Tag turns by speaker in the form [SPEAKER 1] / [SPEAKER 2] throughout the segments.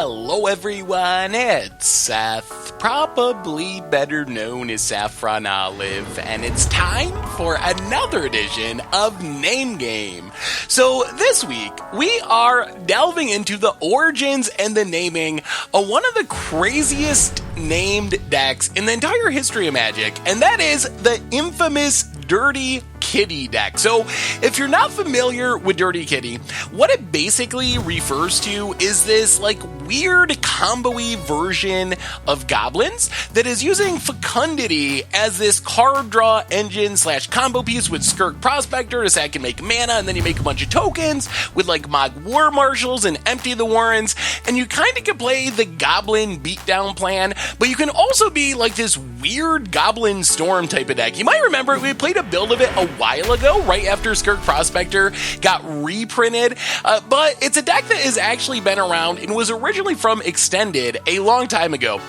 [SPEAKER 1] Hello everyone, it's Seth, probably better known as Saffron Olive, and it's time for another edition of Name Game. So this week, we are delving into the origins and the naming of one of the craziest named decks in the entire history of Magic, and that is the infamous Dirty Kitty deck. So, if you're not familiar with Dirty Kitty, what it basically refers to is this weird combo-y version of Goblins that is using Fecundity as this card draw engine / combo piece with Skirk Prospector to sack and make mana, and then you make a bunch of tokens with Mog War Marshals and empty the Warrens, and you kind of can play the Goblin beatdown plan, but you can also be this weird Goblin Storm type of deck. You might remember we played a build of it a while ago, right after Skirk Prospector got reprinted, but it's a deck that has actually been around and was originally from Extended a long time ago.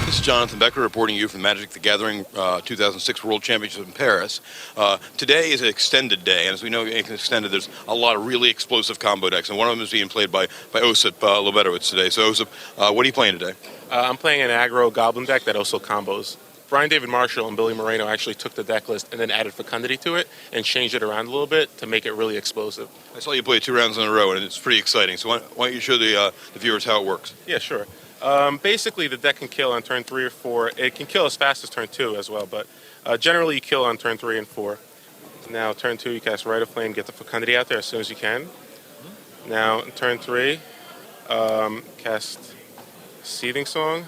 [SPEAKER 2] This is Jonathan Becker reporting to you from Magic the Gathering 2006 World Championship in Paris. Today is an extended day, and as we know, in extended, there's a lot of really explosive combo decks, and one of them is being played by Osip Lobetowicz today. So, Osip, what are you playing today?
[SPEAKER 3] I'm playing an aggro Goblin deck that also combos. Brian David Marshall and Billy Moreno actually took the deck list and then added Fecundity to it and changed it around a little bit to make it really explosive.
[SPEAKER 2] I saw you play 2 rounds in a row, and it's pretty exciting. So why don't you show the viewers how it works?
[SPEAKER 3] Yeah, sure. Basically, the deck can kill on turn 3 or 4. It can kill as fast as turn 2 as well, but generally you kill on turn 3 and 4. Now, turn 2, you cast Rite of Flame, get the Fecundity out there as soon as you can. Now, turn 3, cast Seething Song,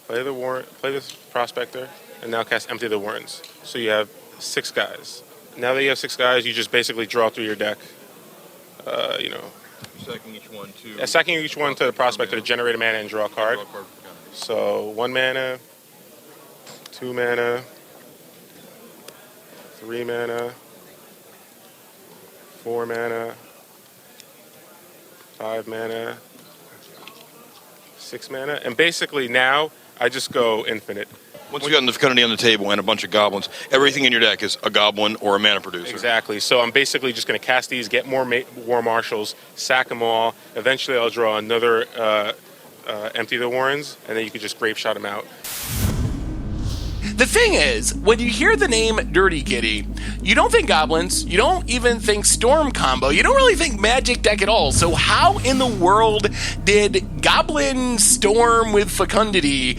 [SPEAKER 3] play the Prospector, and now cast Empty the Warrens. So you have 6 guys. Now that you have 6 guys, you just basically draw through your deck.
[SPEAKER 2] Sacking each one to...
[SPEAKER 3] Yeah, sacking each one to the Prospector to generate a mana and draw a card. So 1 mana, 2 mana, 3 mana, 4 mana, 5 mana, 6 mana, and basically now I just go infinite.
[SPEAKER 2] Once you've gotten the Fecundity on the table and a bunch of Goblins, everything in your deck is a Goblin or a mana producer.
[SPEAKER 3] Exactly. So I'm basically just going to cast these, get more War Marshals, sack them all. Eventually I'll draw another Empty the Warrens, and then you can just Grape Shot them out.
[SPEAKER 1] The thing is, when you hear the name Dirty Kitty, you don't think Goblins, you don't even think Storm combo, you don't really think Magic deck at all. So how in the world did Goblin Storm with Fecundity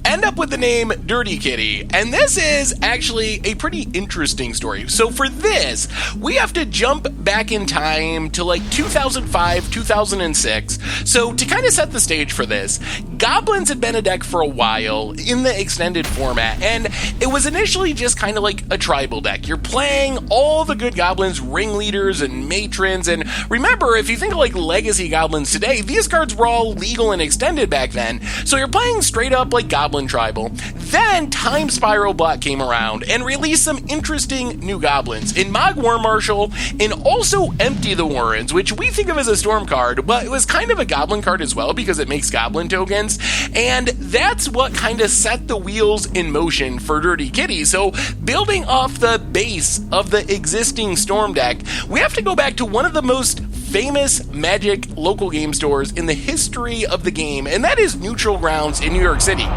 [SPEAKER 1] end up with the name Dirty Kitty? And this is actually a pretty interesting story. So for this, we have to jump back in time to 2005, 2006. So to kind of set the stage for this, Goblins had been a deck for a while in the extended format, and it was initially just kind of like a tribal deck. You're playing all the good Goblins, Ringleaders, and Matrons, and remember, if you think of Legacy Goblins today, these cards were all legal and extended back then, so you're playing straight up Goblin Tribal. Then Time Spiral Black came around and released some interesting new Goblins in Mog War Marshal and also Empty the Warrens, which we think of as a Storm card, but it was kind of a Goblin card as well because it makes Goblin tokens, and that's what kind of set the wheels in motion for Dirty Kitty. So building off the base of the existing Storm deck, we have to go back to one of the most famous Magic local game stores in the history of the game, and that is Neutral Grounds in New York City.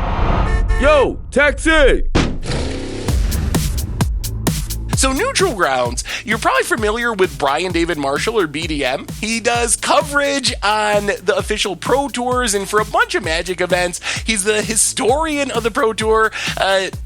[SPEAKER 4] Yo, taxi!
[SPEAKER 1] So Neutral Grounds, you're probably familiar with Brian David Marshall, or BDM. He does coverage on the official Pro Tours and for a bunch of Magic events. He's the historian of the Pro Tour,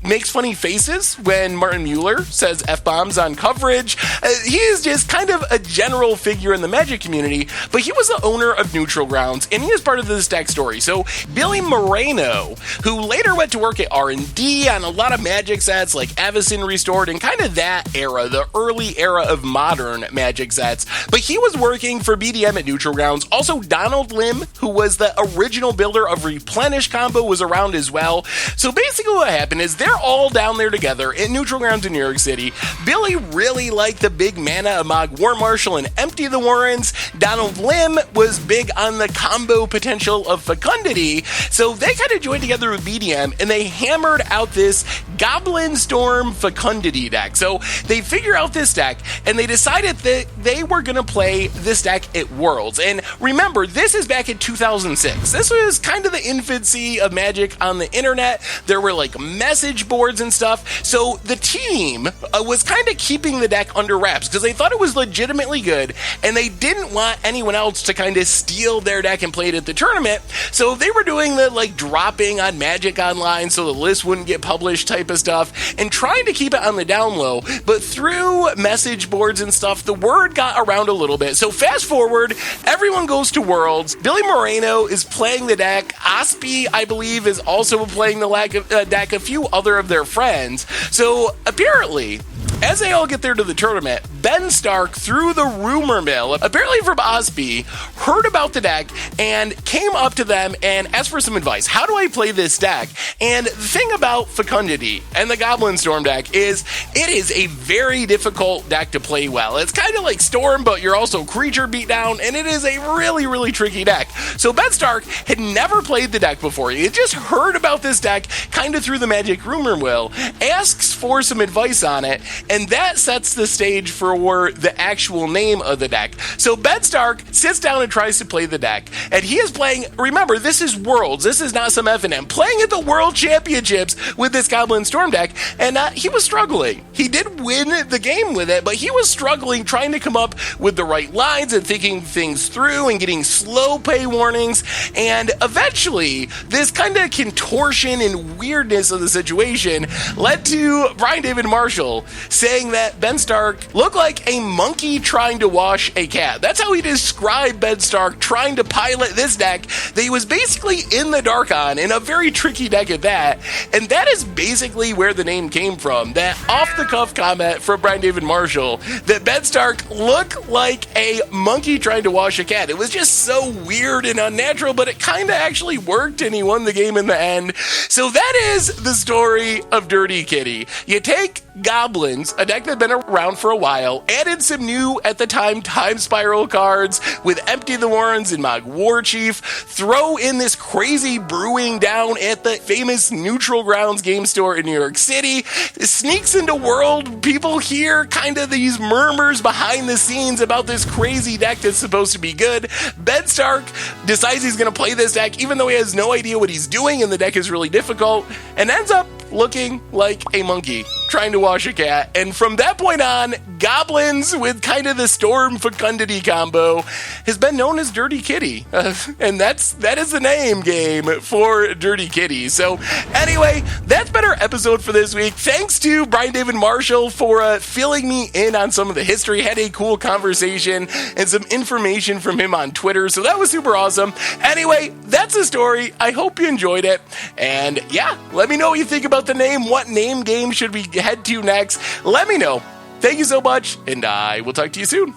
[SPEAKER 1] makes funny faces when Martin Mueller says F-bombs on coverage. He is just kind of a general figure in the Magic community, but he was the owner of Neutral Grounds, and he is part of this deck story. So Billy Moreno, who later went to work at R&D on a lot of Magic sets like Avacyn Restored and kind of that era, the early era of modern Magic sets, but he was working for BDM at Neutral Grounds. Also, Donald Lim, who was the original builder of Replenish combo, was around as well. So basically what happened is they're all down there together at Neutral Grounds in New York City. Billy really liked the big mana of Mog War Marshal and Empty the Warrens. Donald Lim was big on the combo potential of Fecundity, so they kind of joined together with BDM and they hammered out this Goblin Storm Fecundity deck. So they figure out this deck, and they decided that they were going to play this deck at Worlds. And remember, this is back in 2006. This was kind of the infancy of Magic on the internet. There were like message boards and stuff. So the team was kind of keeping the deck under wraps because they thought it was legitimately good, and they didn't want anyone else to kind of steal their deck and play it at the tournament. So they were doing the like dropping on Magic Online so the list wouldn't get published type of stuff, and trying to keep it on the down low. But through message boards and stuff, the word got around a little bit. So fast forward, everyone goes to Worlds. Billy Moreno is playing the deck. Ospie, I believe, is also playing the deck, a few other of their friends. So apparently, as they all get there to the tournament, Ben Stark, through the rumor mill, apparently from Ospie, heard about the deck and came up to them and asked for some advice. How do I play this deck? And the thing about Fecundity and the Goblin Storm deck is it is a very difficult deck to play well. It's kind of like Storm, but you're also creature beatdown, and it is a really, really tricky deck. So Ben Stark had never played the deck before. He had just heard about this deck kind of through the Magic rumor mill, asks for some advice on it, and that sets the stage for the actual name of the deck. So Ben Stark sits down and tries to play the deck, and he is playing, remember, this is Worlds, this is not some FNM, playing at the World Championships with this Goblin Storm deck, and he was struggling. He did win the game with it, but he was struggling trying to come up with the right lines and thinking things through and getting slow pay warnings, and eventually this kind of contortion and weirdness of the situation led to Brian David Marshall saying that Ben Stark looked like a monkey trying to wash a cat. That's how he described Ben Stark trying to pilot this deck that he was basically in the dark on, in a very tricky deck at that. And that is basically where the name came from. That off-the-cuff comment from Brian David Marshall that Ben Stark looked like a monkey trying to wash a cat. It was just so weird and unnatural, but it kind of actually worked, and he won the game in the end. So that is the story of Dirty Kitty. You take Goblins, a deck that had been around for a while, added some new, at the time, Time Spiral cards with Empty the Warrens and Mog Warchief, throw in this crazy brewing down at the famous Neutral Grounds game store in New York City, sneaks into World, people hear kind of these murmurs behind the scenes about this crazy deck that's supposed to be good. Ben Stark decides he's going to play this deck even though he has no idea what he's doing and the deck is really difficult, and ends up looking like a monkey trying to wash a cat. And from that point on, Goblins with kind of the Storm Fecundity combo has been known as Dirty Kitty. And that is the name game for Dirty Kitty. So anyway, that's been our episode for this week. Thanks to Brian David Marshall for filling me in on some of the history. Had a cool conversation and some information from him on Twitter. So that was super awesome. Anyway, that's the story. I hope you enjoyed it. And yeah, let me know what you think about the name. What name game should we head to next? Let me know. Thank you so much, and I will talk to you soon.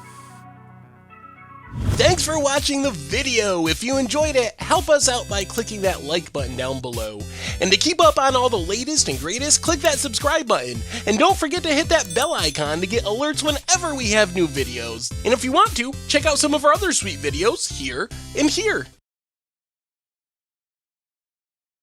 [SPEAKER 1] Thanks for watching the video. If you enjoyed it, help us out by clicking that like button down below. And to keep up on all the latest and greatest, click that subscribe button. And don't forget to hit that bell icon to get alerts whenever we have new videos. And if you want to, check out some of our other sweet videos here and here.